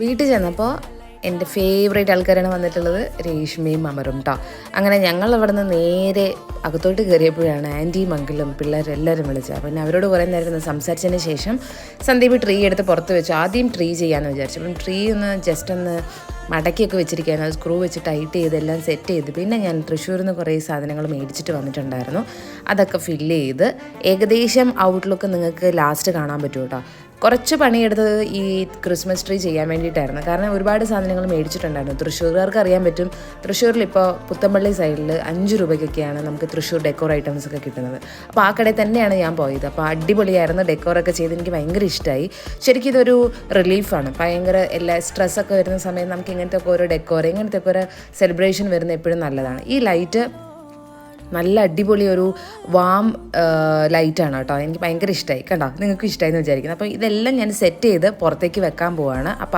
വീട്ടിൽ ചെന്നപ്പോൾ എൻ്റെ ഫേവറേറ്റ് ആൾക്കാരാണ് വന്നിട്ടുള്ളത്, രേഷ്മയും അമറും കേട്ടോ. അങ്ങനെ ഞങ്ങൾ അവിടെ നിന്ന് നേരെ അകത്തോട്ട് കയറിയപ്പോഴാണ് ആൻറ്റിയും അങ്കിളും പിള്ളേരും എല്ലാവരും വിളിച്ചത്. പിന്നെ അവരോട് കുറേ നേരം സംസാരിച്ചതിന് ശേഷം സന്ദീപ് ട്രീ എടുത്ത് പുറത്ത് വെച്ചു. ആദ്യം ട്രീ ചെയ്യാമെന്ന് വിചാരിച്ചു. അപ്പം ട്രീ ഒന്ന് ജസ്റ്റ് ഒന്ന് മടക്കിയൊക്കെ വെച്ചിരിക്കുകയാണ്. അത് സ്ക്രൂ വെച്ച് ടൈറ്റ് ചെയ്ത് എല്ലാം സെറ്റ് ചെയ്ത് പിന്നെ ഞാൻ തൃശ്ശൂരിൽ നിന്ന് കുറേ സാധനങ്ങൾ മേടിച്ചിട്ട് വന്നിട്ടുണ്ടായിരുന്നു. അതൊക്കെ ഫില്ല് ചെയ്ത് ഏകദേശം ഔട്ട്ലുക്ക് നിങ്ങൾക്ക് ലാസ്റ്റ് കാണാൻ പറ്റും കേട്ടോ. കുറച്ച് പണിയെടുത്തത് ഈ ക്രിസ്മസ് ട്രീ ചെയ്യാൻ വേണ്ടിയിട്ടായിരുന്നു. കാരണം ഒരുപാട് സാധനങ്ങൾ മേടിച്ചിട്ടുണ്ടായിരുന്നു. തൃശ്ശൂർകാർക്ക് അറിയാൻ പറ്റും, തൃശ്ശൂരിൽ ഇപ്പോൾ പുത്തമ്പള്ളി സൈഡിൽ 5 രൂപയ്ക്കൊക്കെയാണ് നമുക്ക് തൃശ്ശൂർ ഡെക്കോർ ഐറ്റംസ് ഒക്കെ കിട്ടുന്നത്. അപ്പോൾ ആ കടയിൽ തന്നെയാണ് ഞാൻ പോയത്. അപ്പോൾ അടിപൊളിയായിരുന്നു, ഡെക്കോറൊക്കെ ചെയ്ത് എനിക്ക് ഭയങ്കര ഇഷ്ടമായി. ശരിക്കും ഇതൊരു റിലീഫാണ്. ഭയങ്കര എല്ലാ സ്ട്രെസ്സൊക്കെ വരുന്ന സമയത്ത് നമുക്ക് ഇങ്ങനത്തെ ഒക്കെ ഒരു ഡെക്കോർ, ഇങ്ങനത്തെ ഒക്കെ ഒരു സെലിബ്രേഷൻ വരുന്ന എപ്പോഴും നല്ലതാണ്. ഈ ലൈറ്റ് നല്ല അടിപൊളി ഒരു വാം ലൈറ്റാണ് കേട്ടോ. എനിക്ക് ഭയങ്കര ഇഷ്ടമായി. കണ്ടോ, നിങ്ങൾക്ക് ഇഷ്ടമായി എന്ന് വിചാരിക്കുന്നത്. അപ്പോൾ ഇതെല്ലാം ഞാൻ സെറ്റ് ചെയ്ത് പുറത്തേക്ക് വെക്കാൻ പോവാണ്. അപ്പോൾ